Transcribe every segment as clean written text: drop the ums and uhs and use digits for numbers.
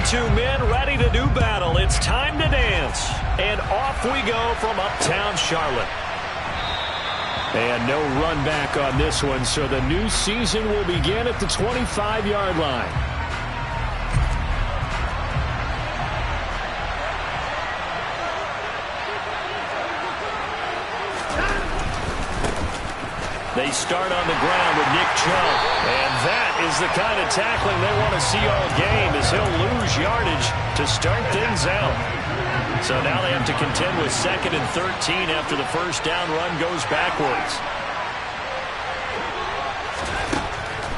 22 men ready to do battle. It's time to dance. And off we go from uptown Charlotte. And no run back on this one, so the new season will begin at the 25-yard line. They start on the ground with Nick Chubb. And that is the kind of tackling they want to see all game, as he'll lose yardage to start things out. So now they have to contend with 2nd and 13 after the first down run goes backwards.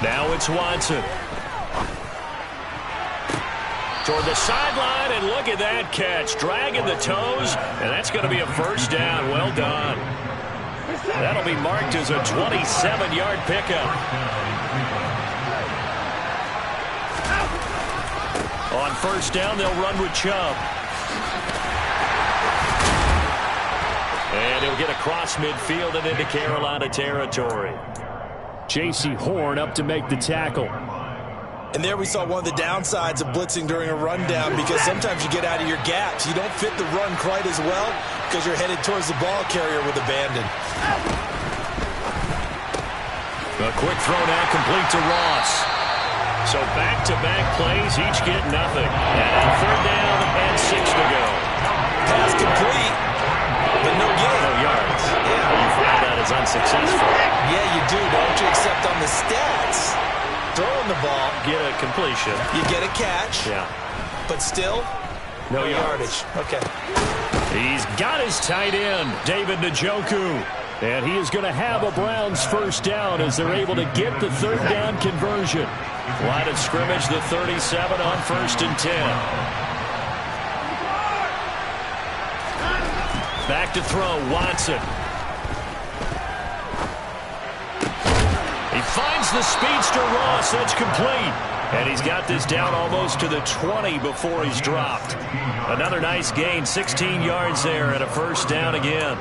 Now it's Watson. Toward the sideline, and look at that catch. Dragging the toes, and that's going to be a first down. Well done. That'll be marked as a 27-yard pickup. On first down, they'll run with Chubb. And he'll get across midfield and into Carolina territory. J.C. Horn up to make the tackle. And there we saw one of the downsides of blitzing during a rundown, because sometimes you get out of your gaps. You don't fit the run quite as well because you're headed towards the ball carrier with abandon. A quick throw now complete to Ross. So back-to-back plays, each get nothing. And 3rd down and 6 to go. Pass complete, but no gain. No yards. Yeah. You find that as unsuccessful. Yeah, you do, don't you? Except on the stats. Throwing the ball. Get a completion. You get a catch. Yeah. But still, no yardage. Okay. He's got his tight end, David Njoku. And he is going to have a Browns first down as they're able to get the 3rd down conversion. Line of scrimmage, the 37 on 1st and 10. Back to throw, Watson. He finds the speedster Ross. That's complete. And he's got this down almost to the 20 before he's dropped. Another nice gain, 16 yards there, and a first down again.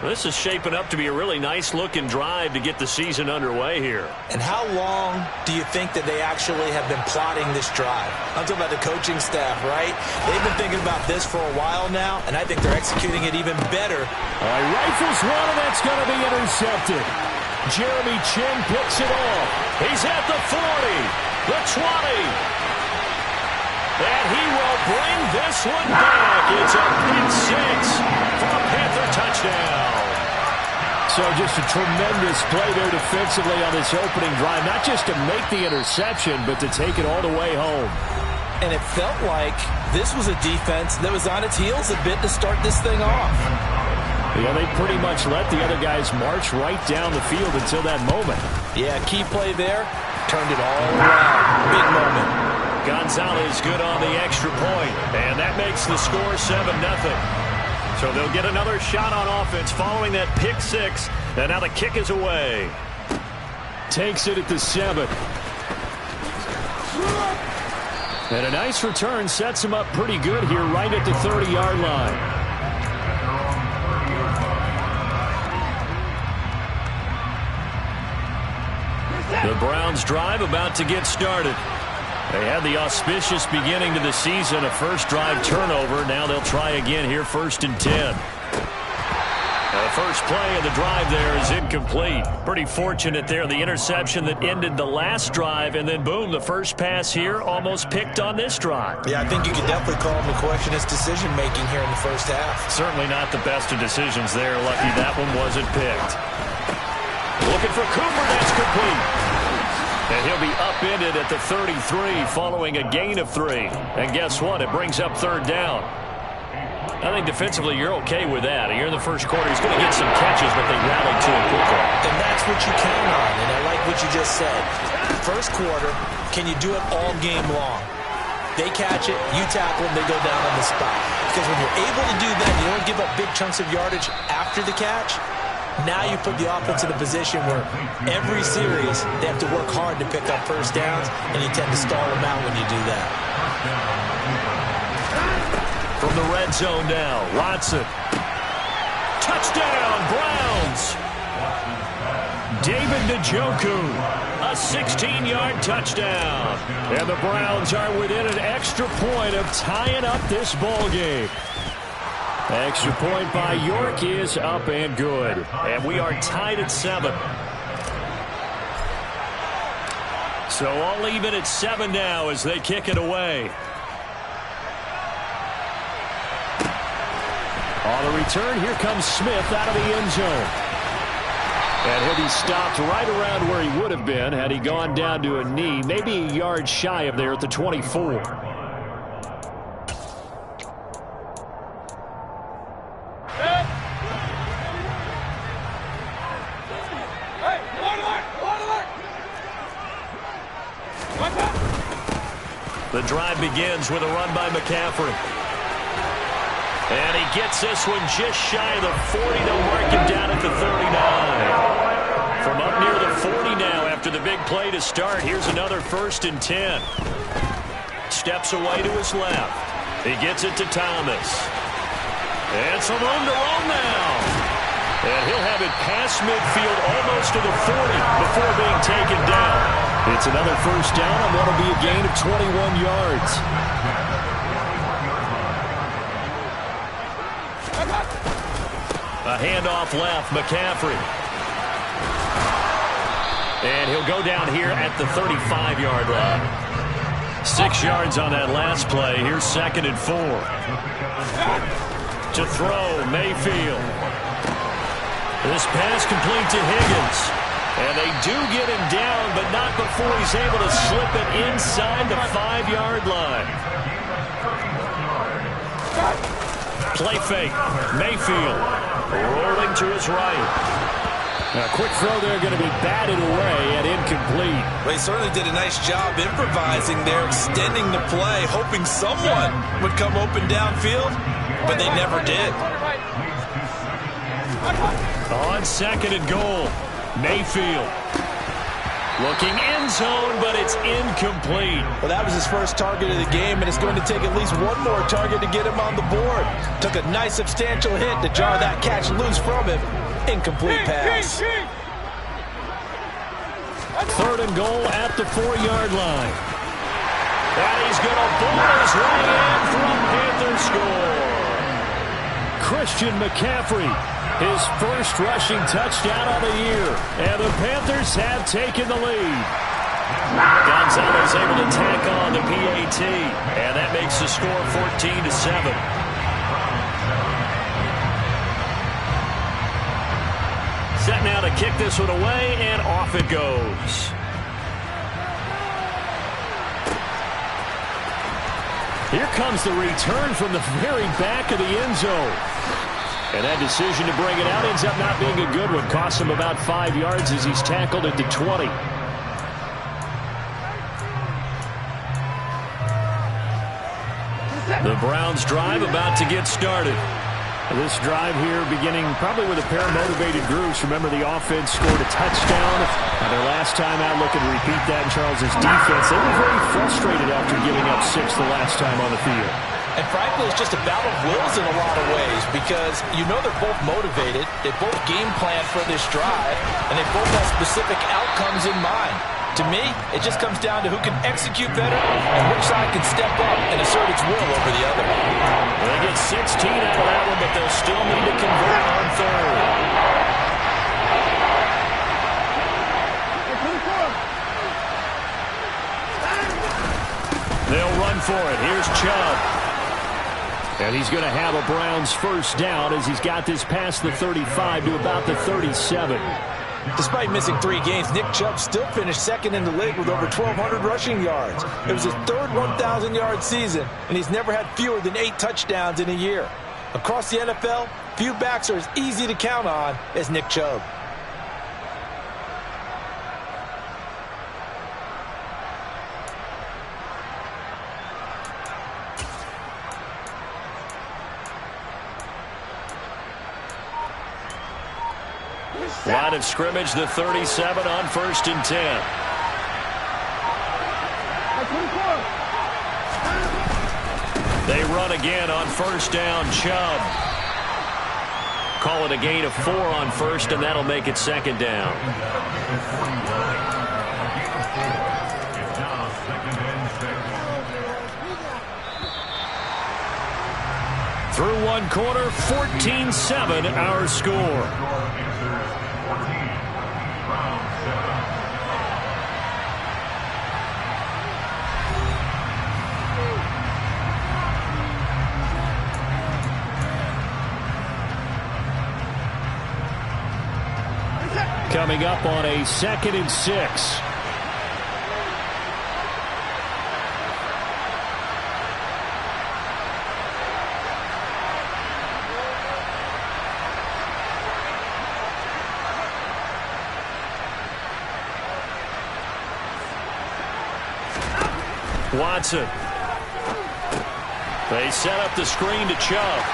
This is shaping up to be a really nice-looking drive to get the season underway here. And how long do you think that they actually have been plotting this drive? I'm talking about the coaching staff, right? They've been thinking about this for a while now, and I think they're executing it even better. All right, rifles one, and that's going to be intercepted. Jeremy Chin picks it off. He's at the 40, the 20. And he will bring this one back. It's a pick 6 for a Panther touchdown. So just a tremendous play there defensively on this opening drive. Not just to make the interception, but to take it all the way home. And it felt like this was a defense that was on its heels a bit to start this thing off. Yeah, they pretty much let the other guys march right down the field until that moment. Yeah, key play there. Turned it all around. Big moment. Gonzalez good on the extra point, and that makes the score 7-0. So they'll get another shot on offense following that pick 6, and now the kick is away. Takes it at the 7. And a nice return sets him up pretty good here right at the 30-yard line. The Browns drive about to get started. They had the auspicious beginning to the season, a first drive turnover. Now they'll try again here, 1st and 10. The first play of the drive there is incomplete. Pretty fortunate there, the interception that ended the last drive, and then boom, the first pass here almost picked on this drive. Yeah, I think you could definitely call him to question his decision-making here in the first half. Certainly not the best of decisions there. Lucky that one wasn't picked. Looking for Cooper, that's complete. And he'll be upended at the 33 following a gain of 3. And guess what? It brings up 3rd down. I think defensively you're okay with that. Here in the first quarter, he's going to get some catches, but they rallied to him quickly. And that's what you count on, and I like what you just said. First quarter, can you do it all game long? They catch it, you tackle them, they go down on the spot. Because when you're able to do that, you don't give up big chunks of yardage after the catch. Now you put the offense in a position where every series they have to work hard to pick up first downs, and you tend to stall them out when you do that. From the red zone now, Watson. Touchdown, Browns! David Njoku, a a 16-yard touchdown. And the Browns are within an extra point of tying up this ball game. Extra point by York is up and good. And we are tied at 7. So all even at 7 now as they kick it away. On the return, here comes Smith out of the end zone. And he'll be stopped right around where he would have been had he gone down to a knee, maybe a yard shy of there at the 24. The drive begins with a run by McCaffrey. And he gets this one just shy of the 40. They'll mark him down at the 39. From up near the 40 now after the big play to start. Here's another 1st and 10. Steps away to his left. He gets it to Thomas. And some room to roam now. And he'll have it past midfield almost to the 40 before being taken down. It's another 1st down on what will be a gain of 21 yards. A handoff left, McCaffrey. And he'll go down here at the 35-yard line. 6 yards on that last play. Here's 2nd and 4. To throw, Mayfield. This pass complete to Higgins. And they do get him down, but not before he's able to slip it inside the 5-yard line. Play fake. Mayfield rolling to his right. A quick throw there going to be batted away and incomplete. Well, he certainly did a nice job improvising there, extending the play, hoping someone would come open downfield, but they never did. On 2nd and goal. Mayfield looking end zone, but it's incomplete. Well, that was his first target of the game, and it's going to take at least one more target to get him on the board. Took a nice substantial hit to jar that catch loose from him. Incomplete pass. 3rd and goal at the 4-yard line. And he's going to ball his way in from Panther score. Christian McCaffrey. His first rushing touchdown of the year. And the Panthers have taken the lead. Gonzalez able to tack on the PAT. And that makes the score 14-7. Set now to kick this one away, and off it goes. Here comes the return from the very back of the end zone. And that decision to bring it out ends up not being a good one. Costs him about 5 yards as he's tackled at the 20. The Browns drive about to get started. This drive here beginning probably with a pair of motivated groups. Remember, the offense scored a touchdown. Their last time out looking to repeat that in Charles's defense. They were very frustrated after giving up 6 the last time on the field. And frankly, it's just a battle of wills in a lot of ways because you know they're both motivated. They both game plan for this drive, and they both have specific outcomes in mind. To me, it just comes down to who can execute better and which side can step up and assert its will over the other. They get 16 out of that one, but they'll still need to convert on 3rd. They'll run for it. Here's Chubb. And he's going to have a Browns 1st down as he's got this past the 35 to about the 37. Despite missing 3 games, Nick Chubb still finished 2nd in the league with over 1,200 rushing yards. It was his 3rd 1,000-yard season, and he's never had fewer than 8 touchdowns in a year. Across the NFL, few backs are as easy to count on as Nick Chubb. Line of scrimmage, the 37 on 1st and 10. They run again on 1st down. Chubb. Call it a gain of 4 on 1st, and that'll make it 2nd down. It's now 2nd and 6. Through one quarter, 14-7 our score. Coming up on a 2nd and 6. Watson. They set up the screen to Chubb.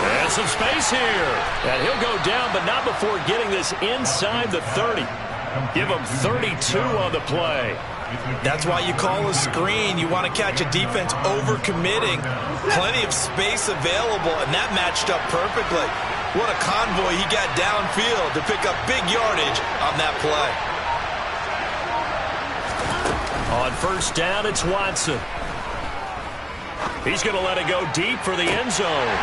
And some space here. And he'll go down, but not before getting this inside the 30. Give him 32 on the play. That's why you call a screen. You want to catch a defense overcommitting. Plenty of space available, and that matched up perfectly. What a convoy he got downfield to pick up big yardage on that play. On first down, it's Watson. He's going to let it go deep for the end zone.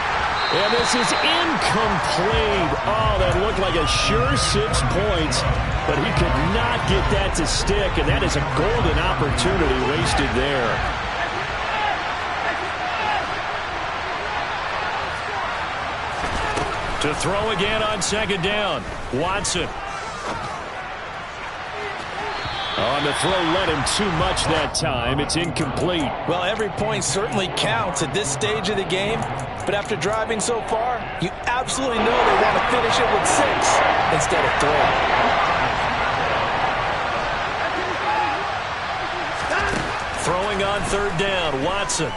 And this is incomplete. Oh, that looked like a sure 6 points, but he could not get that to stick, and that is a golden opportunity wasted there. To throw again on 2nd down, Watson. On the throw, led him too much that time. It's incomplete. Well, every point certainly counts at this stage of the game. But after driving so far, you absolutely know they want to finish it with 6 instead of 3. Throwing on 3rd down, Watson.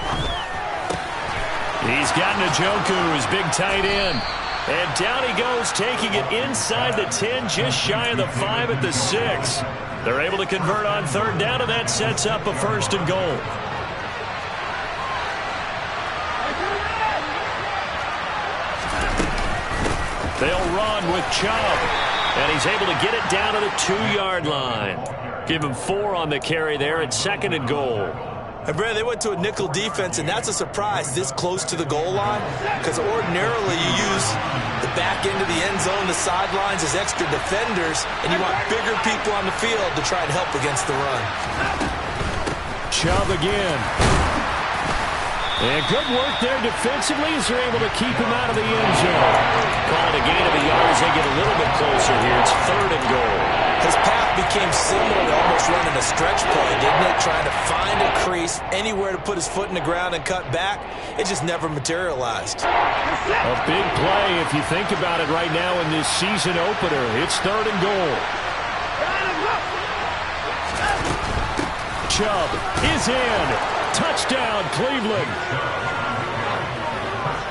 He's got Njoku, his big tight end. And down he goes, taking it inside the 10, just shy of the 5 at the 6. They're able to convert on 3rd down, and that sets up a 1st and goal. They'll run with Chubb, and he's able to get it down to the 2-yard line. Give him 4 on the carry there at 2nd and goal. And Brad, they went to a nickel defense, and that's a surprise this close to the goal line, because ordinarily you use the back end of the end zone, the sidelines as extra defenders, and you want bigger people on the field to try and help against the run. Chubb again. And good work there defensively as they're able to keep him out of the end zone. Call it a gain of a yard as they get a little bit closer here. It's 3rd and goal. His path became similar to almost running a stretch play, didn't it? Trying to find a crease, anywhere to put his foot in the ground and cut back. It just never materialized. A big play if you think about it right now in this season opener. It's 3rd and goal. Chubb is in. Touchdown, Cleveland.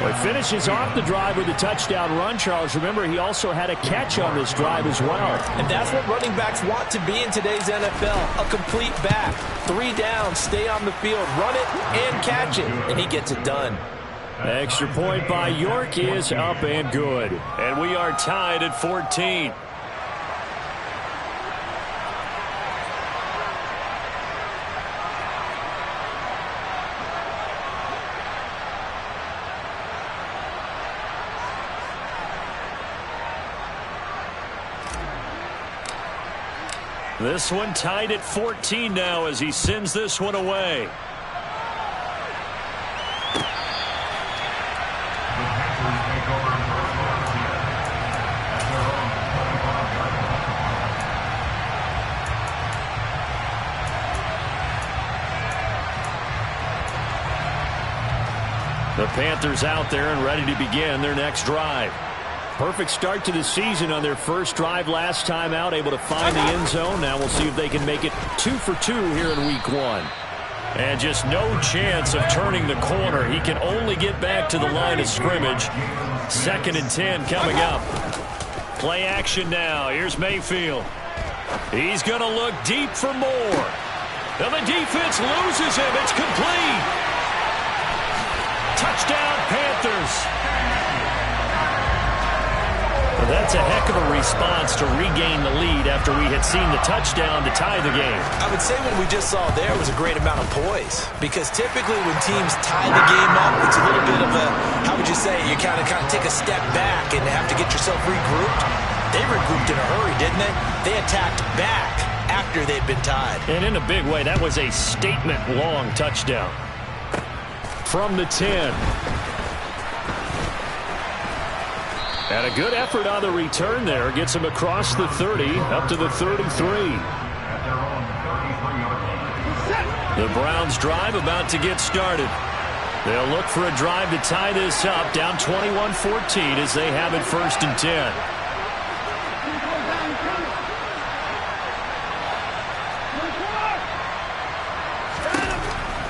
Well, he finishes off the drive with a touchdown run, Charles. Remember, he also had a catch on this drive as well. And that's what running backs want to be in today's NFL, a complete back. 3 downs, stay on the field, run it, and catch it, and he gets it done. Extra point by York is up and good. And we are tied at 14. This one tied at 14 now as he sends this one away. The Panthers out there and ready to begin their next drive. Perfect start to the season on their first drive last time out, able to find the end zone. Now we'll see if they can make it 2 for 2 here in week 1. And just no chance of turning the corner. He can only get back to the line of scrimmage. 2nd and 10 coming up. Play action now. Here's Mayfield. He's going to look deep for more. And the defense loses him. It's complete. Touchdown, Panthers. That that's a heck of a response to regain the lead after we had seen the touchdown to tie the game. I would say what we just saw there was a great amount of poise, because typically when teams tie the game up, it's a little bit of a, how would you say, you kind of take a step back and have to get yourself regrouped. They regrouped in a hurry, didn't they? They attacked back after they'd been tied. And in a big way, that was a statement-long touchdown. From the 10. And a good effort on the return there. Gets him across the 30, up to the 33. The Browns drive about to get started. They'll look for a drive to tie this up, down 21-14 as they have it 1st and 10.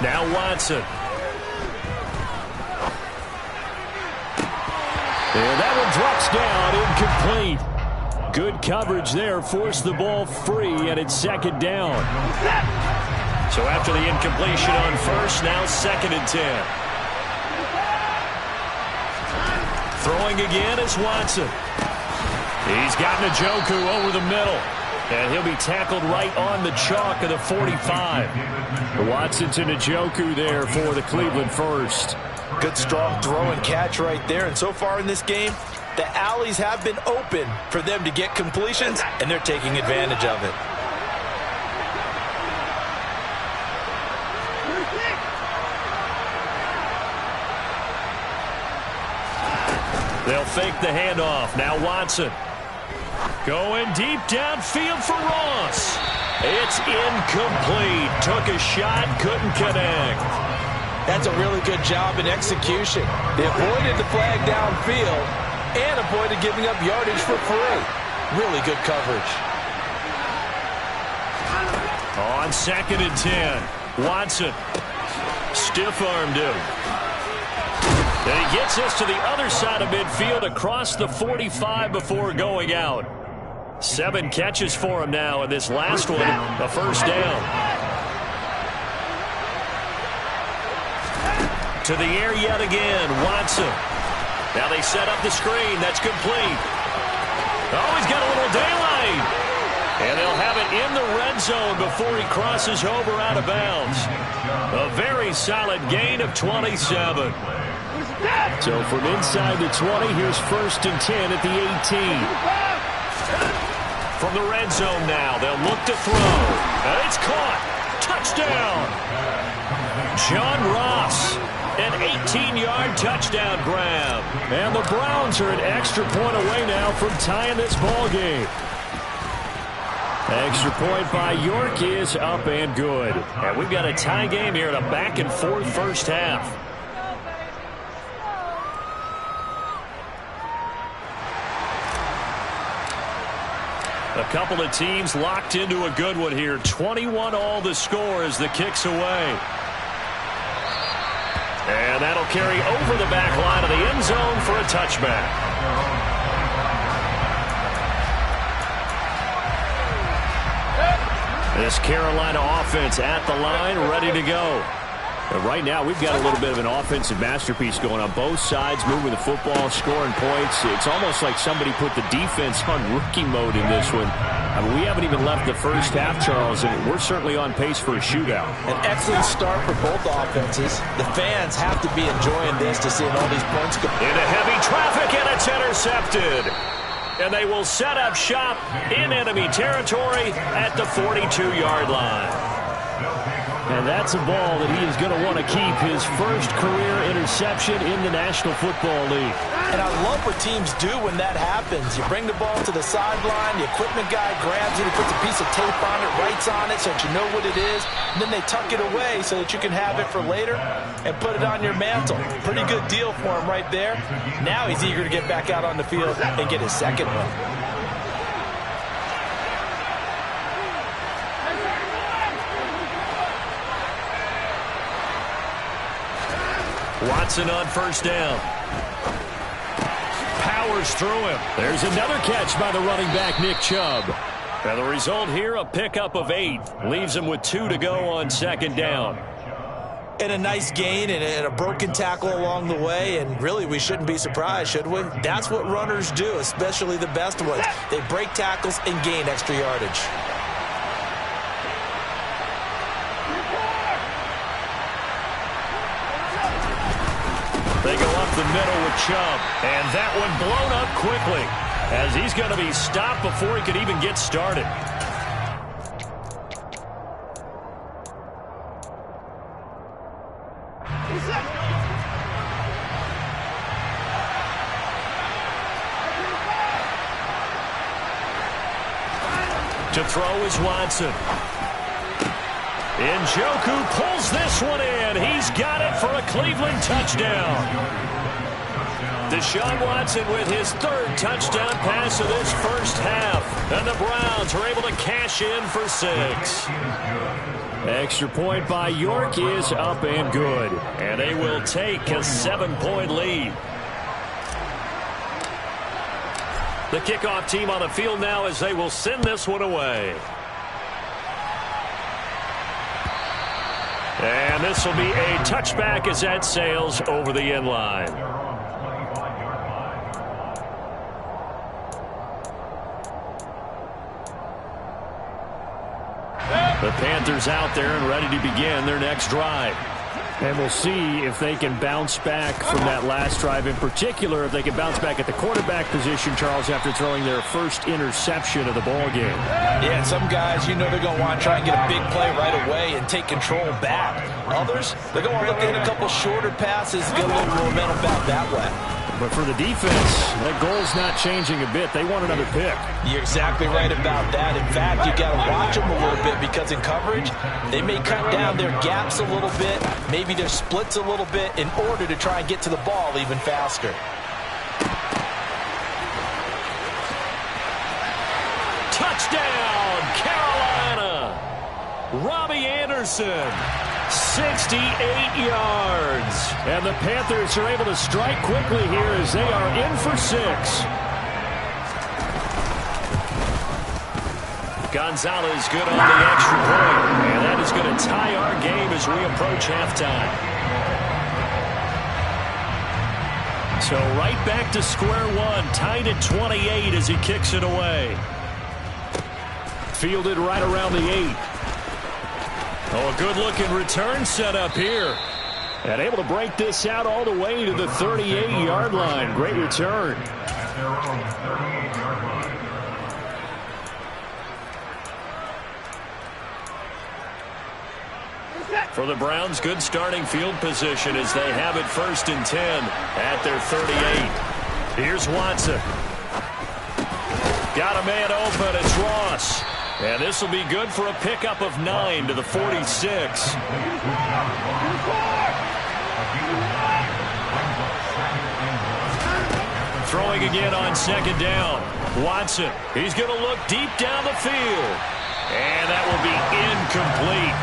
Now Watson. And that one drops down, incomplete. Good coverage there, forced the ball free, and it's 2nd down. So after the incompletion on 1st, now 2nd and 10. Throwing again is Watson. He's got Njoku over the middle, and he'll be tackled right on the chalk of the 45. Watson to Njoku there for the Cleveland first. Good strong throw and catch right there. And so far in this game, the alleys have been open for them to get completions, and they're taking advantage of it. They'll fake the handoff. Now Watson. Going deep downfield for Ross. It's incomplete. Took a shot, couldn't connect. That's a really good job in execution. They avoided the flag downfield and avoided giving up yardage for free. Really good coverage. On 2nd and 10, Watson stiff-armed him. And he gets us to the other side of midfield across the 45 before going out. 7 catches for him now, and this last one, a 1st down. To the air yet again, Watson. Now they set up the screen. That's complete. Oh, he's got a little daylight. And they'll have it in the red zone before he crosses over out of bounds. A very solid gain of 27. So from inside the 20, here's 1st and 10 at the 18. From the red zone now, they'll look to throw. And it's caught. Touchdown. John Ross. An 18-yard touchdown grab. And the Browns are an extra point away now from tying this ball game. Extra point by York is up and good. And we've got a tie game here in a back-and-forth first half. A couple of teams locked into a good one here. 21 all the score as the kick's away. And that'll carry over the back line of the end zone for a touchback. This Carolina offense at the line, ready to go. And right now, we've got a little bit of an offensive masterpiece going on both sides, moving the football, scoring points. It's almost like somebody put the defense on rookie mode in this one. I mean, we haven't even left the first half, Charles, and we're certainly on pace for a shootout. An excellent start for both offenses. The fans have to be enjoying this to seeing all these points go. Into heavy traffic, and it's intercepted. And they will set up shop in enemy territory at the 42-yard line. And that's a ball that he is going to want to keep, his first career interception in the National Football League. And I love what teams do when that happens. You bring the ball to the sideline, the equipment guy grabs it, he puts a piece of tape on it, writes on it so that you know what it is, and then they tuck it away so that you can have it for later and put it on your mantle. Pretty good deal for him right there. Now he's eager to get back out on the field and get his second one. Watson on first down. Powers through him. There's another catch by the running back, Nick Chubb. And the result here, a pickup of 8. Leaves him with 2 to go on second down. And a nice gain and a broken tackle along the way, and really we shouldn't be surprised, should we? That's what runners do, especially the best ones. They break tackles and gain extra yardage. They go up the middle with Chubb, and that one blown up quickly as he's going to be stopped before he could even get started. To throw is Watson. Njoku pulls this one in. He's got it for a Cleveland touchdown. Deshaun Watson with his third touchdown pass of this first half. And the Browns are able to cash in for 6. Extra point by York is up and good. And they will take a 7-point lead. The kickoff team on the field now as they will send this one away. And this will be a touchback as that sails over the end line. The Panthers out there and ready to begin their next drive. And we'll see if they can bounce back from that last drive. In particular, if they can bounce back at the quarterback position, Charles, after throwing their first interception of the ball game. Yeah, and some guys, you know they're going to want to try and get a big play right away and take control back. Others, they're going to look at a couple shorter passes, get a little momentum back that way. But for the defense, that goal's not changing a bit. They want another pick. You're exactly right about that. In fact, you got to watch them a little bit because in coverage, they may cut down their gaps a little bit, maybe their splits a little bit in order to try and get to the ball even faster. Touchdown, Carolina! Robbie Anderson. 68 yards. And the Panthers are able to strike quickly here as they are in for 6. Gonzalez good on the extra point. And that is going to tie our game as we approach halftime. So right back to square one. Tied at 28 as he kicks it away. Fielded right around the 8. Oh, a good-looking return set up here. And able to break this out all the way to the 38-yard line. Great return. For the Browns, good starting field position as they have it 1st and 10 at their 38. Here's Watson. Got a man open. It's Ross. And this will be good for a pickup of 9 to the 46. Throwing again on 2nd down. Watson. He's going to look deep down the field. And that will be incomplete.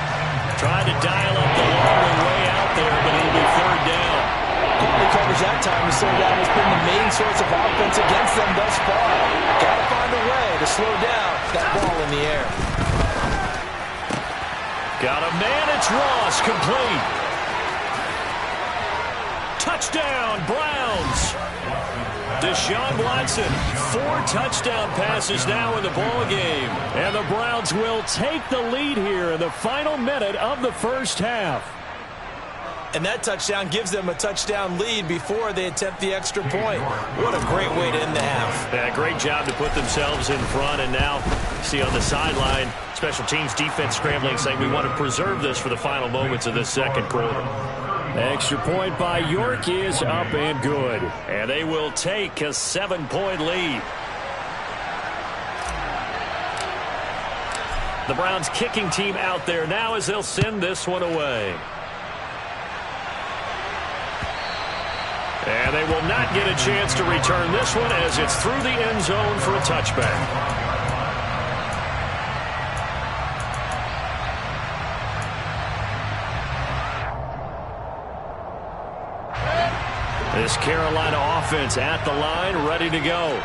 Trying to dial up the long way out there, but it'll be 3rd down. Quality coverage that time. The third down has been the main source of offense against them thus far. Got to find a way to slow down that ball in the air. Got a man. It's Ross. Complete. Touchdown, Browns. Deshaun Watson, 4 touchdown passes now in the ball game. And the Browns will take the lead here in the final minute of the first half. And that touchdown gives them a touchdown lead before they attempt the extra point. What a great way to end the half. Yeah, great job to put themselves in front. And now, see on the sideline, special teams defense scrambling, saying we want to preserve this for the final moments of this second quarter. Extra point by York is up and good. And they will take a 7-point lead. The Browns kicking team out there now as they'll send this one away. And they will not get a chance to return this one as it's through the end zone for a touchback. This Carolina offense at the line, ready to go.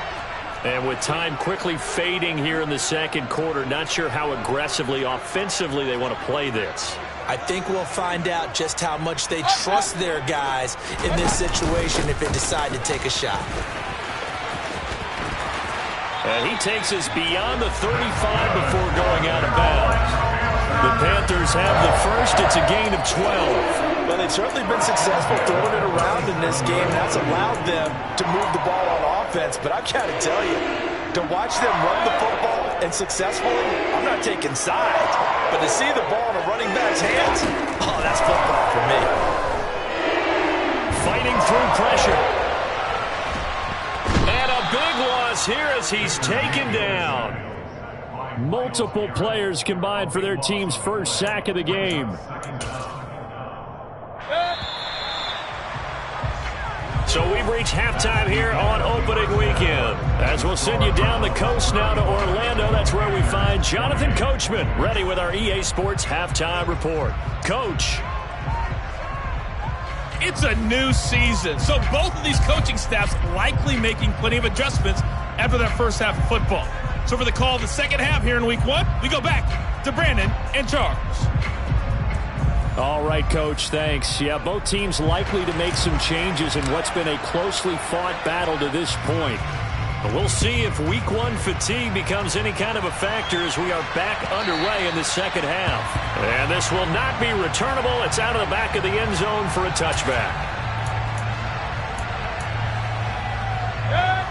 And with time quickly fading here in the second quarter, not sure how aggressively, offensively they want to play this. I think we'll find out just how much they trust their guys in this situation if they decide to take a shot. And he takes us beyond the 35 before going out of bounds. The Panthers have the first. It's a gain of 12. Well, they've certainly been successful throwing it around in this game. That's allowed them to move the ball on offense. But I've got to tell you, to watch them run the football and successfully, I'm not taking sides. But to see the ball in a running back's hands, oh, that's football for me. Fighting through pressure. And a big loss here as he's taken down. Multiple players combined for their team's first sack of the game. So we've reached halftime here on opening weekend. As we'll send you down the coast now to Orlando, that's where we find Jonathan Coachman, ready with our EA Sports halftime report. Coach. It's a new season, so both of these coaching staffs likely making plenty of adjustments after that first half of football. So for the call of the second half here in week one, we go back to Brandon and Charles. All right, Coach, thanks. Yeah, both teams likely to make some changes in what's been a closely fought battle to this point. But we'll see if week one fatigue becomes any kind of a factor as we are back underway in the second half. And this will not be returnable. It's out of the back of the end zone for a touchback.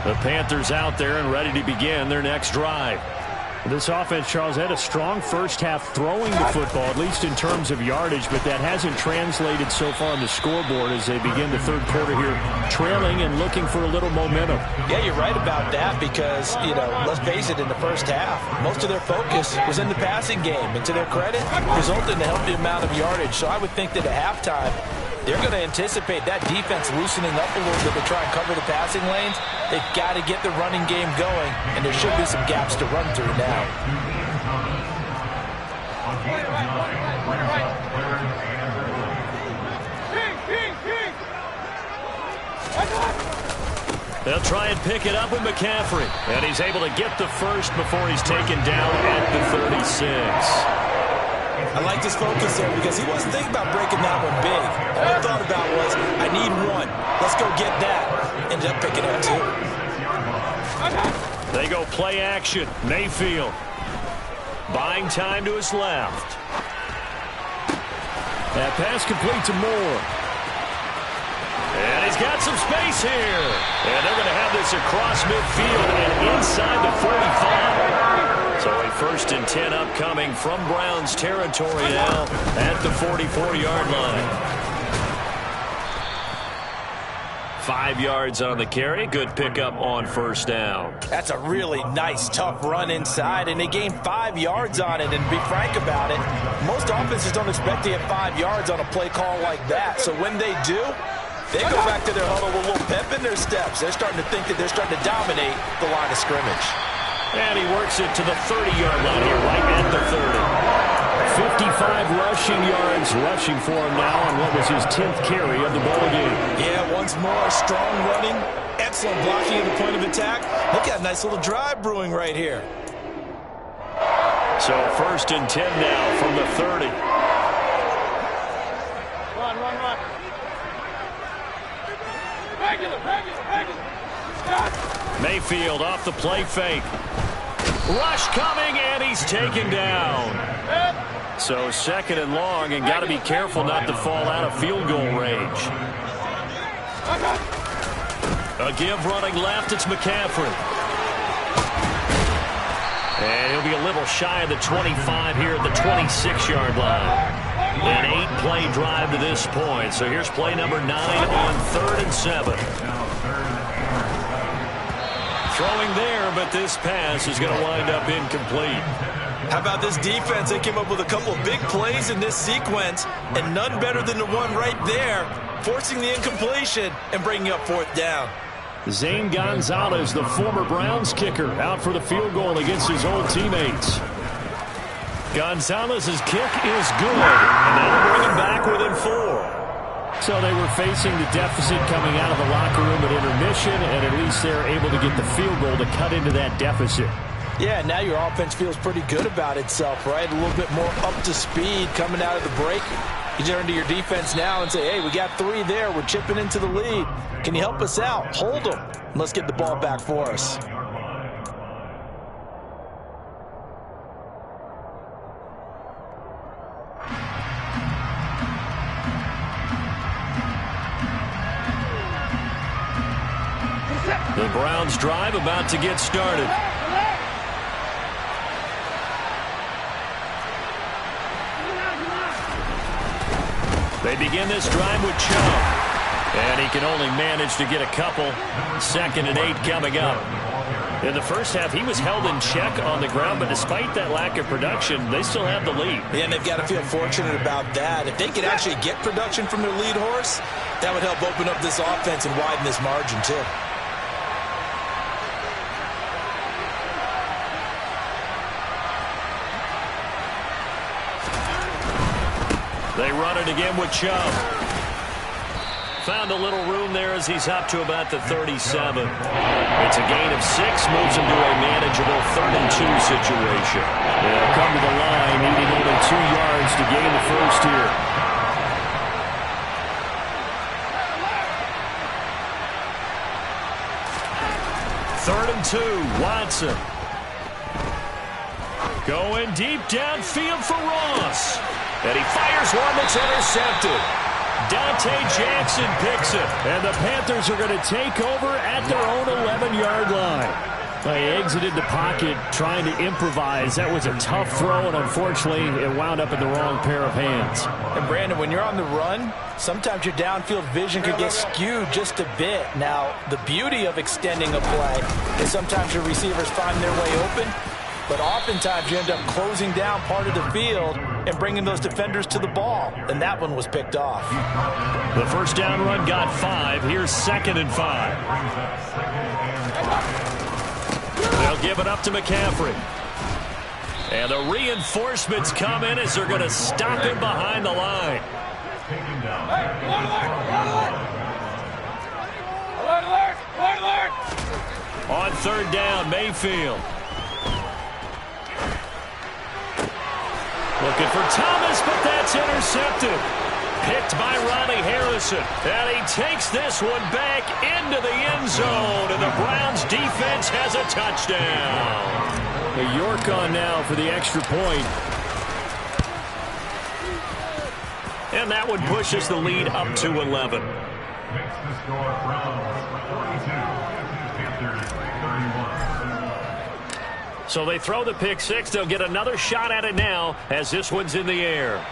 The Panthers out there and ready to begin their next drive. This offense, Charles, had a strong first half throwing the football, at least in terms of yardage, but that hasn't translated so far on the scoreboard as they begin the third quarter here trailing and looking for a little momentum. Yeah, you're right about that because, let's face it, in the first half, most of their focus was in the passing game. And to their credit, resulted in a healthy amount of yardage. So I would think that at halftime, they're going to anticipate that defense loosening up a little bit to try and cover the passing lanes. They've got to get the running game going, and there should be some gaps to run through now. They'll try and pick it up with McCaffrey, and he's able to get the first before he's taken down at the 36. I like this focus there because he wasn't thinking about breaking that one big. All he thought about was, I need one. Let's go get that. Ended up picking up two. They go play action. Mayfield. Buying time to his left. That pass complete to Moore. And he's got some space here. And they're going to have this across midfield and inside the 45. So a 1st and 10 upcoming from Browns territory now at the 44-yard line. 5 yards on the carry. Good pickup on first down. That's a really nice, tough run inside, and they gained 5 yards on it. And to be frank about it, most offenses don't expect to get 5 yards on a play call like that. So when they do, they go back to their huddle with a little pep in their steps. They're starting to think that they're starting to dominate the line of scrimmage. And he works it to the 30-yard line here, right at the 30. 55 rushing yards rushing for him now on what was his 10th carry of the ball game. Yeah, once more, strong running, excellent blocking at the point of attack. Look at a nice little drive brewing right here. So 1st and 10 now from the 30. Run. Regular. Mayfield off the play fake. Rush coming, and he's taken down. So 2nd and long, and got to be careful not to fall out of field goal range. A give running left, it's McCaffrey. And he'll be a little shy of the 25 here at the 26-yard line. An 8-play drive to this point. So here's play number 9 on 3rd and 7. Throwing there, but this pass is going to wind up incomplete. How about this defense? They came up with a couple of big plays in this sequence, and none better than the one right there, forcing the incompletion and bringing up 4th down. Zane Gonzalez, the former Browns kicker, out for the field goal against his old teammates. Gonzalez's kick is good, and that'll bring him back within 4. So they were facing the deficit coming out of the locker room at intermission, and at least they're able to get the field goal to cut into that deficit. Yeah, now your offense feels pretty good about itself, right? A little bit more up to speed coming out of the break. You turn to your defense now and say, hey, we got 3 there. We're chipping into the lead. Can you help us out? Hold them. Let's get the ball back for us. The Browns drive about to get started. They begin this drive with Chubb. And he can only manage to get a couple. 2nd and 8 coming up. In the first half, he was held in check on the ground, but despite that lack of production, they still have the lead. Yeah, and they've got to feel fortunate about that. If they could actually get production from their lead horse, that would help open up this offense and widen this margin, too. They run it again with Chubb. Found a little room there as he's up to about the 37. It's a gain of 6, moves him to a manageable 3rd and 2 situation. They'll come to the line, needing only 2 yards to gain the first here. Third and 2, Watson. Going deep downfield for Ross. And he fires one that's intercepted. Dante Jackson picks it. And the Panthers are going to take over at their own 11-yard line. They exited the pocket trying to improvise. That was a tough throw, and unfortunately, it wound up in the wrong pair of hands. And Brandon, when you're on the run, sometimes your downfield vision could get skewed just a bit. Now, the beauty of extending a play is sometimes your receivers find their way open, but oftentimes you end up closing down part of the field and bringing those defenders to the ball, and that one was picked off. The first down run got 5. Here's 2nd and 5. They'll give it up to McCaffrey. And the reinforcements come in as they're going to stop him behind the line. On 3rd down, Mayfield. Looking for Thomas, but that's intercepted. Picked by Ronnie Harrison. And he takes this one back into the end zone. And the Browns defense has a touchdown. A York on now for the extra point. And that one pushes the lead up to 11. So they throw the pick 6. They'll get another shot at it now as this one's in the air.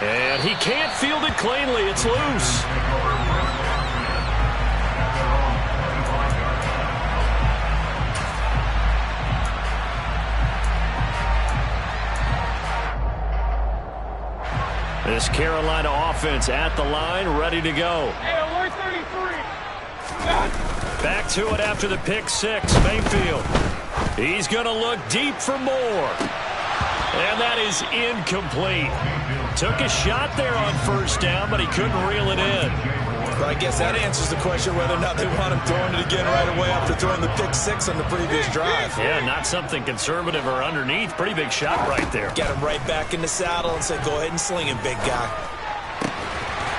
And he can't field it cleanly. It's loose. This Carolina offense at the line, ready to go. Hey, alert 33. Back to it after the pick 6. Mayfield. He's going to look deep for more. And that is incomplete. Took a shot there on 1st down, but he couldn't reel it in. But I guess that answers the question whether or not they want him throwing it again right away after throwing the pick 6 on the previous drive. Yeah, not something conservative or underneath. Pretty big shot right there. Get him right back in the saddle and say, go ahead and sling it, big guy.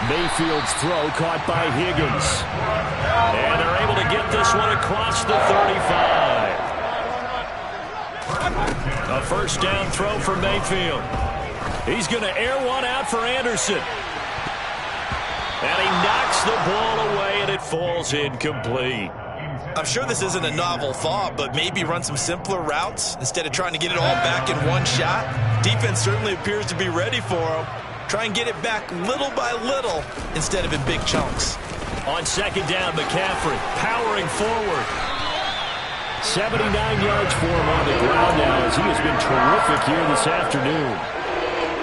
Mayfield's throw caught by Higgins. And they're able to get this one across the 35. A 1st down throw for Mayfield. He's going to air one out for Anderson. And he knocks the ball away, and it falls incomplete. I'm sure this isn't a novel thought, but maybe run some simpler routes instead of trying to get it all back in one shot. Defense certainly appears to be ready for him. Try and get it back little by little instead of in big chunks. On 2nd down, McCaffrey powering forward. 79 yards for him on the ground now as he has been terrific here this afternoon.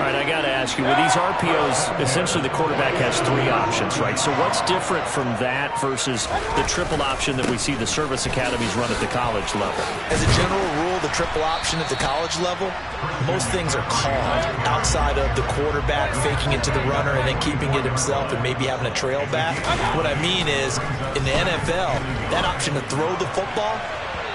All right, I got to ask you, with these RPOs, essentially the quarterback has 3 options, right? So what's different from that versus the triple option that we see the service academies run at the college level? As a general rule, the triple option at the college level, most things are called outside of the quarterback faking it to the runner and then keeping it himself and maybe having a trail back. What I mean is, in the NFL, that option to throw the football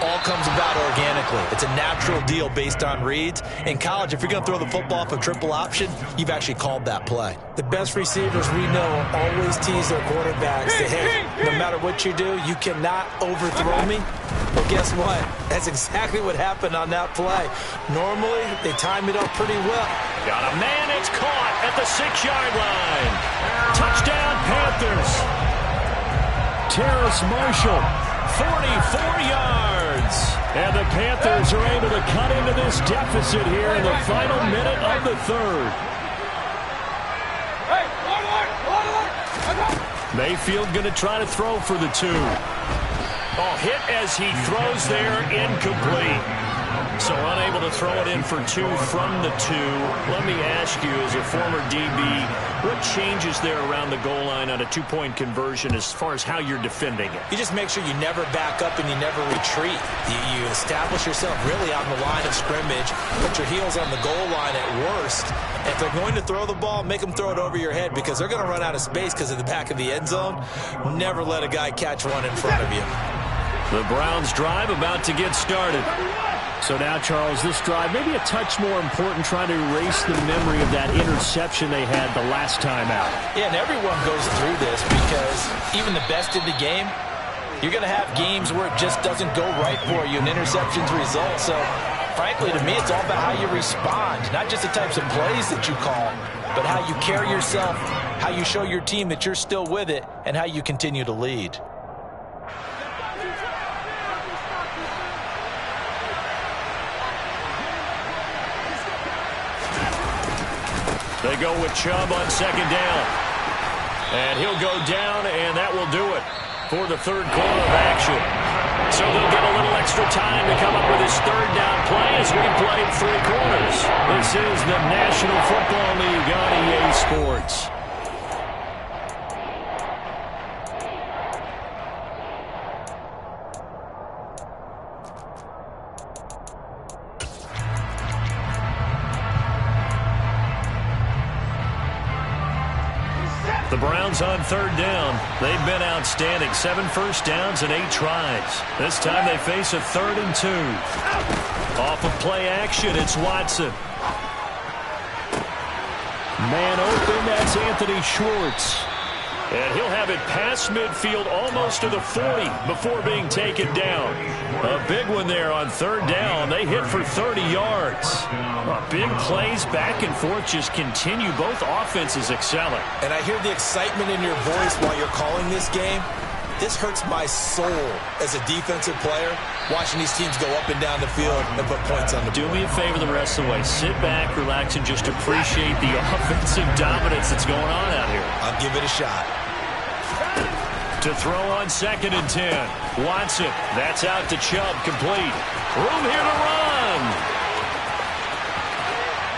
all comes about organically. It's a natural deal based on reads. In college, if you're going to throw the football off a triple option, you've actually called that play. The best receivers we know always tease their quarterbacks that, hey, no matter what you do, you cannot overthrow me. Well, guess what? That's exactly what happened on that play. Normally, they time it up pretty well. Got a man, it's caught at the 6-yard line. Touchdown, Panthers. Terrace Marshall, 44 yards. And the Panthers are able to cut into this deficit here in the final minute of the 3rd. Mayfield going to try to throw for the 2. Oh, hit as he throws there, incomplete. So unable to throw it in for 2 from the 2. Let me ask you, as a former DB, what changes there around the goal line on a 2-point conversion as far as how you're defending it? You just make sure you never back up and you never retreat. You establish yourself really on the line of scrimmage, put your heels on the goal line at worst. And if they're going to throw the ball, make them throw it over your head because they're going to run out of space because of the back of the end zone. Never let a guy catch one in front of you. The Browns drive about to get started. So now, Charles, this drive maybe a touch more important, trying to erase the memory of that interception they had the last time out. Yeah, and everyone goes through this because even the best in the game, you're going to have games where it just doesn't go right for you and interceptions result. So, frankly, to me, it's all about how you respond, not just the types of plays that you call, but how you carry yourself, how you show your team that you're still with it, and how you continue to lead. They go with Chubb on 2nd down. And he'll go down, and that will do it for the 3rd quarter of action. So they'll get a little extra time to come up with his 3rd down play as we played 3 quarters. This is the National Football League on EA Sports. The Browns on 3rd down. They've been outstanding. 7 first downs and 8 tries. This time they face a 3rd and 2. Off of play action, it's Watson. Man open, that's Anthony Schwartz. And he'll have it past midfield almost to the 40 before being taken down. A big one there on 3rd down. They hit for 30 yards. Big plays back and forth just continue. Both offenses excelling. And I hear the excitement in your voice while you're calling this game. This hurts my soul as a defensive player, watching these teams go up and down the field and put points on the board. Do me a favor the rest of the way. Sit back, relax, and just appreciate the offensive dominance that's going on out here. I'll give it a shot. To throw on 2nd and 10. Watson, that's out to Chubb, complete. Room here to run.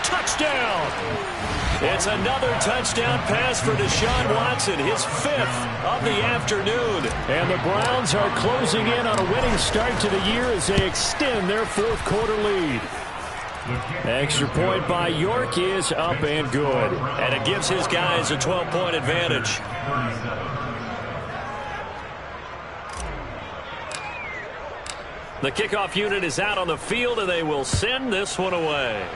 Touchdown. It's another touchdown pass for Deshaun Watson, his 5th of the afternoon. And the Browns are closing in on a winning start to the year as they extend their 4th quarter lead. Extra point by York is up and good. And it gives his guys a 12-point advantage. The kickoff unit is out on the field, and they will send this one away.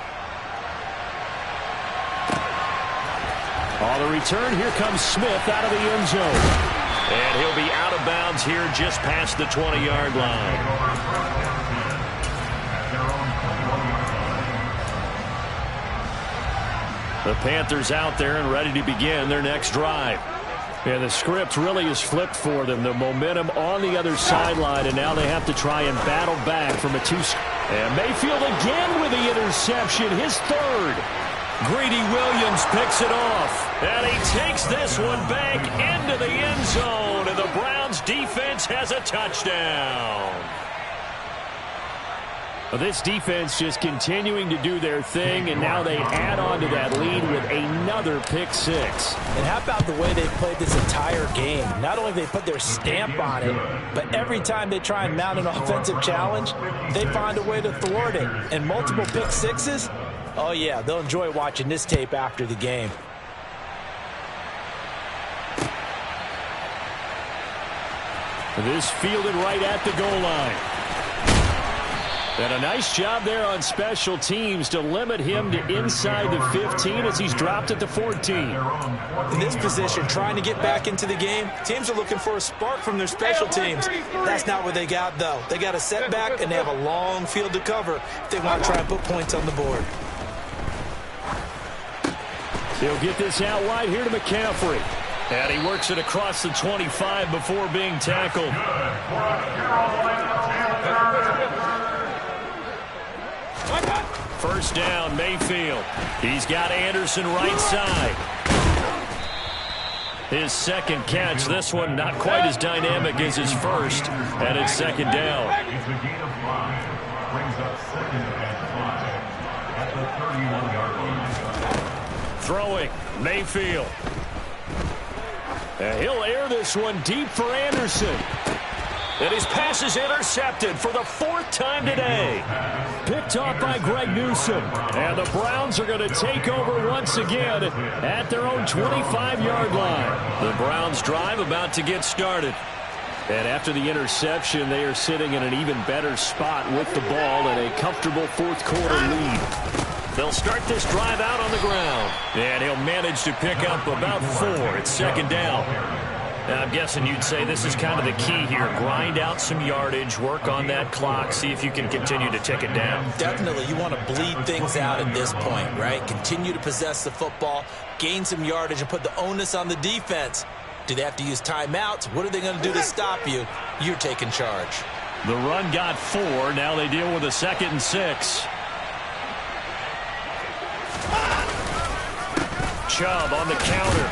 On the return, here comes Smith out of the end zone. And he'll be out of bounds here just past the 20-yard line. The Panthers out there and ready to begin their next drive. And the script really is flipped for them. The momentum on the other sideline, and now they have to try and battle back from a 2. And Mayfield again with the interception, his 3rd. Greedy Williams picks it off, and he takes this one back into the end zone, and the Browns defense has a touchdown. Well, this defense just continuing to do their thing, and now they add on to that lead with another pick six. And how about the way they played this entire game? Not only have they put their stamp on it, but every time they try and mount an offensive challenge, they find a way to thwart it. And multiple pick sixes? Oh, yeah, they'll enjoy watching this tape after the game. This fielded right at the goal line. And a nice job there on special teams to limit him to inside the 15 as he's dropped it to 14. In this position, trying to get back into the game, teams are looking for a spark from their special teams. That's not what they got, though. They got a setback, and they have a long field to cover if they want to try and put points on the board. He'll get this out wide here to McCaffrey. And he works it across the 25 before being tackled. First down, Mayfield. He's got Anderson right side. His second catch, this one not quite as dynamic as his first, and it's second down. Throwing, Mayfield. And he'll air this one deep for Anderson. And his pass is intercepted for the fourth time today. Picked off by Greg Newsome. And the Browns are going to take over once again at their own 25-yard line. The Browns drive about to get started. And after the interception, they are sitting in an even better spot with the ball and a comfortable fourth quarter lead. They'll start this drive out on the ground. And he'll manage to pick up about 4. It's second down. I'm guessing you'd say this is kind of the key here. Grind out some yardage, work on that clock, see if you can continue to tick it down. Definitely. You want to bleed things out at this point, right? Continue to possess the football, gain some yardage, and put the onus on the defense. Do they have to use timeouts? What are they going to do to stop you? You're taking charge. The run got 4. Now they deal with a 2nd and 6. Chubb on the counter.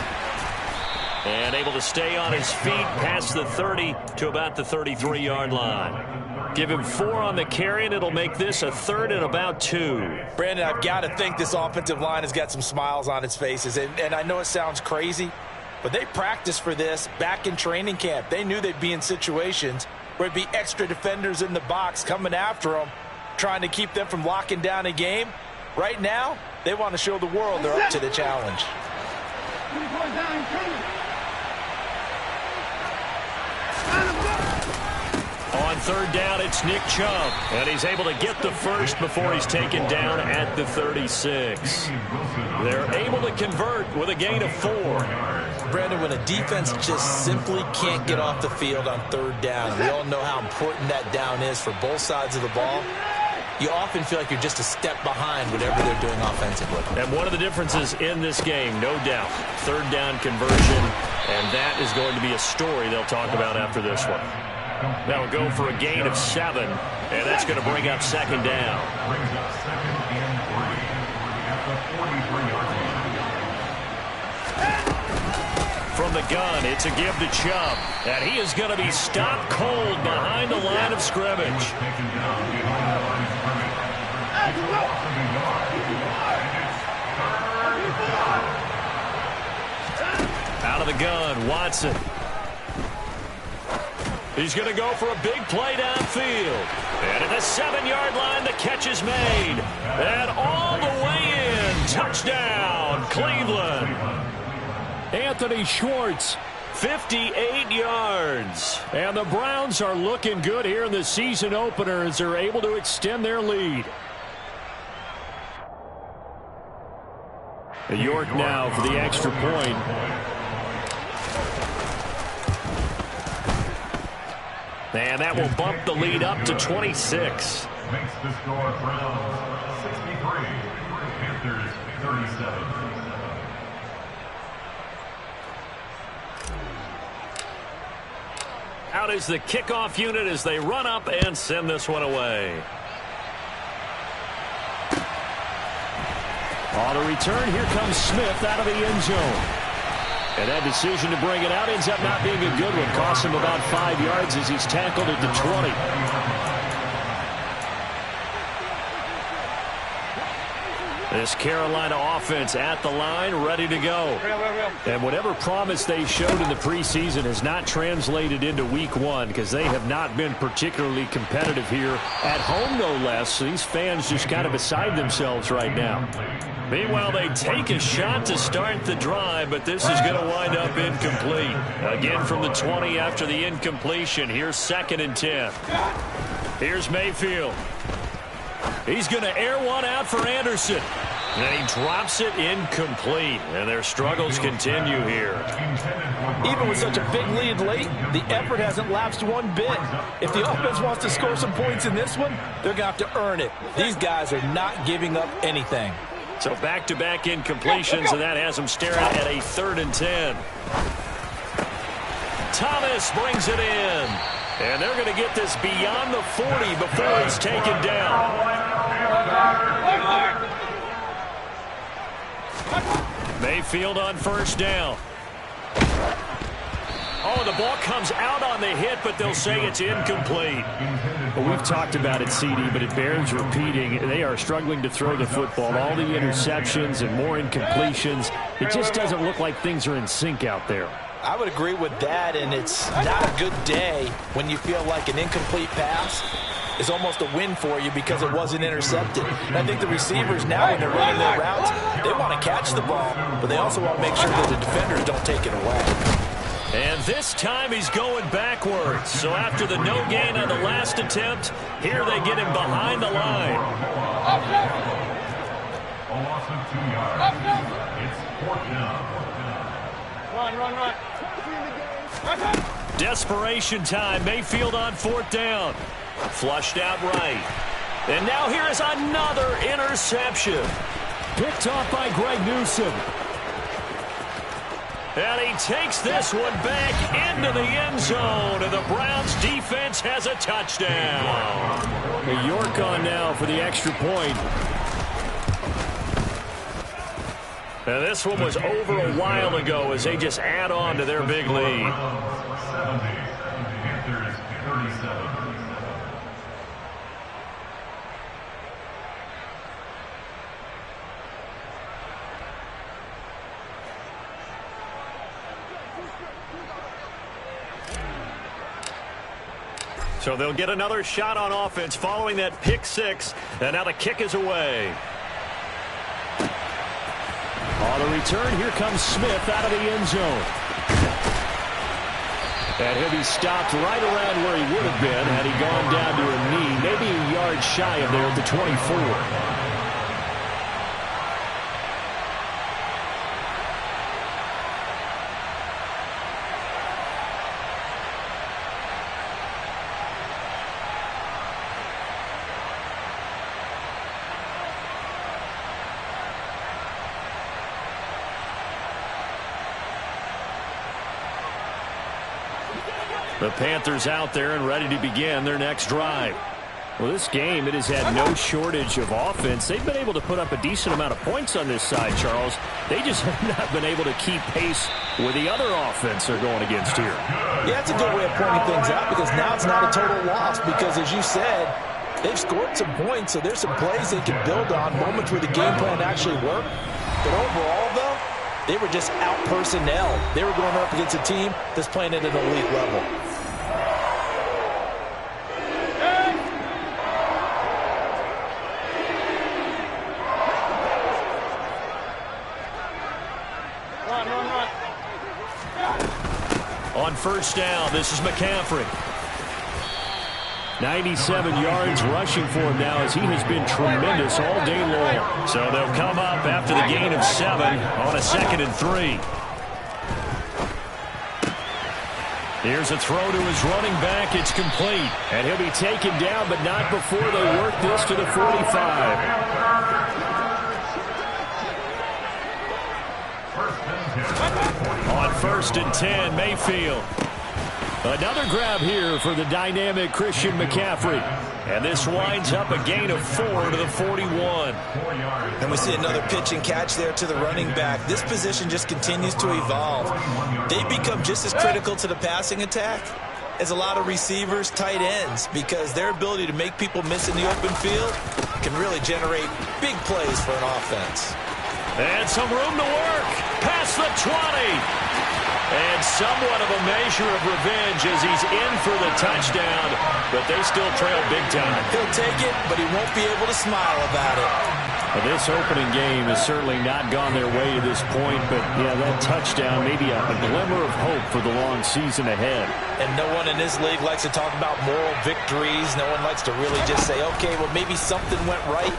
And able to stay on his feet past the 30 to about the 33-yard line. Give him 4 on the carry, and it'll make this a 3rd and about 2. Brandon, I've got to think this offensive line has got some smiles on its faces. And I know it sounds crazy, but they practiced for this back in training camp. They knew they'd be in situations where it'd be extra defenders in the box coming after them, trying to keep them from locking down a game. Right now, they want to show the world they're up to the challenge. On third down, it's Nick Chubb. And he's able to get the first before he's taken down at the 36. They're able to convert with a gain of 4. Brandon, when a defense just simply can't get off the field on third down, we all know how important that down is for both sides of the ball. You often feel like you're just a step behind whatever they're doing offensively. And one of the differences in this game, no doubt, third down conversion, and that is going to be a story they'll talk about after this one. That'll go for a gain of 7, and that's going to bring up second down. From the gun, it's a give to Chubb, and he is going to be stopped cold behind the line of scrimmage. Out of the gun, Watson. He's going to go for a big play downfield. And at the 7-yard line, the catch is made. And all the way in. Touchdown, Cleveland. Anthony Schwartz, 58 yards. And the Browns are looking good here in the season opener as they're able to extend their lead. York now for the extra point. And that will bump the lead up to 26. Makes the score Browns 63, Panthers 37. Out is the kickoff unit as they run up and send this one away. On a return, here comes Smith out of the end zone. And that decision to bring it out ends up not being a good one. Costs him about 5 yards as he's tackled at the 20. This Carolina offense at the line, ready to go. And whatever promise they showed in the preseason has not translated into week one because they have not been particularly competitive here at home, no less. So these fans just kind of beside themselves right now. Meanwhile, they take a shot to start the drive, but this is going to wind up incomplete. Again from the 20 after the incompletion. Here's 2nd and 10. Here's Mayfield. He's going to air one out for Anderson. And he drops it incomplete. And their struggles continue here. Even with such a big lead late, the effort hasn't lapsed one bit. If the offense wants to score some points in this one, they're going to have to earn it. These guys are not giving up anything. So back-to-back incompletions, and that has them staring at a 3rd and 10. Thomas brings it in. And they're going to get this beyond the 40 before he's taken down. Mayfield on 1st down. Oh, the ball comes out on the hit, but they'll say it's incomplete. Well, we've talked about it, CD, but it bears repeating. They are struggling to throw the football. All the interceptions and more incompletions. It just doesn't look like things are in sync out there. I would agree with that, and it's not a good day when you feel like an incomplete pass is almost a win for you because it wasn't intercepted. And I think the receivers now, when they're running their routes, they want to catch the ball, but they also want to make sure that the defenders don't take it away. And this time he's going backwards. So after the no gain on the last attempt, here they get him behind the line. A loss of 2 yards. It's 4th down. Run. Desperation time. Mayfield on 4th down. Flushed out right. And now here is another interception. Picked off by Greg Newsome. And he takes this one back into the end zone. And the Browns defense has a touchdown. York on now for the extra point. And this one was over a while ago as they just add on to their big lead. 70. Panthers 37. So they'll get another shot on offense following that pick 6. And now the kick is away. On the return, here comes Smith out of the end zone. And he'll be stopped right around where he would have been had he gone down to a knee, maybe a yard shy of there at the 24. The Panthers out there and ready to begin their next drive. Well, this game, it has had no shortage of offense. They've been able to put up a decent amount of points on this side, Charles. They just have not been able to keep pace with the other offense they're going against here. Yeah, it's a good way of pointing things out because now it's not a total loss because, as you said, they've scored some points, so there's some plays they can build on, moments where the game plan actually worked. But overall, though, they were just out personnel. They were going up against a team that's playing at an elite level. On 1st down, this is McCaffrey. 97 yards rushing for him now as he has been tremendous all day long. So they'll come up after the gain of 7 on a 2nd and 3. Here's a throw to his running back. It's complete. And he'll be taken down, but not before they work this to the 45. On 1st and 10, Mayfield. Another grab here for the dynamic Christian McCaffrey. And this winds up a gain of 4 to the 41. And we see another pitch and catch there to the running back. This position just continues to evolve. They become just as critical to the passing attack is a lot of receivers, tight ends, because their ability to make people miss in the open field can really generate big plays for an offense. And some room to work. Past the 20. And somewhat of a measure of revenge as he's in for the touchdown, but they still trail big time. He'll take it, but he won't be able to smile about it. Well, this opening game has certainly not gone their way to this point, but, yeah, that touchdown, maybe a glimmer of hope for the long season ahead. And no one in this league likes to talk about moral victories. No one likes to really just say, okay, well, maybe something went right.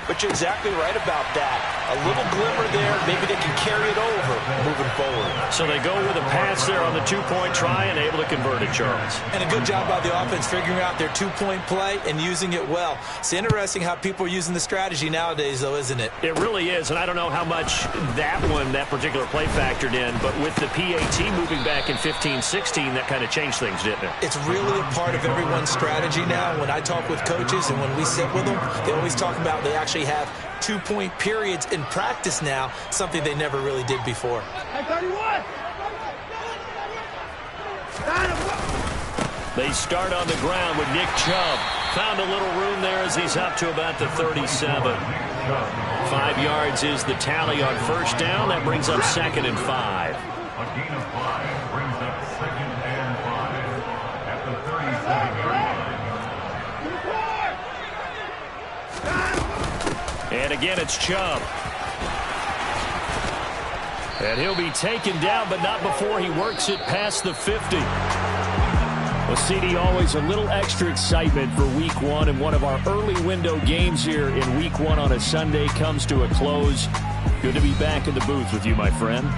But you're exactly right about that. A little glimmer there. Maybe they can carry it over moving forward. So they go with a pass there on the two-point try and able to convert it, Charles. And a good job by the offense figuring out their two-point play and using it well. It's interesting how people are using the strategy nowadays, though, isn't it? It really is, and I don't know how much that particular play factored in, but with the PAT moving back in 15-16, that kind of changed things, didn't it? It's really a part of everyone's strategy now. When I talk with coaches and when we sit with them, they always talk about they actually have two-point periods in practice now, something they never really did before. Hey, 31! They start on the ground with Nick Chubb. Found a little room there as he's up to about the 37. 5 yards is the tally on first down. That brings up 2nd and 5. A gain of 5 brings up 2nd and 5 at the 37-yard line. And again, it's Chubb. And he'll be taken down, but not before he works it past the 50. Well, CD, always a little extra excitement for Week 1, and one of our early window games here in Week 1 on a Sunday comes to a close. Good to be back in the booth with you, my friend.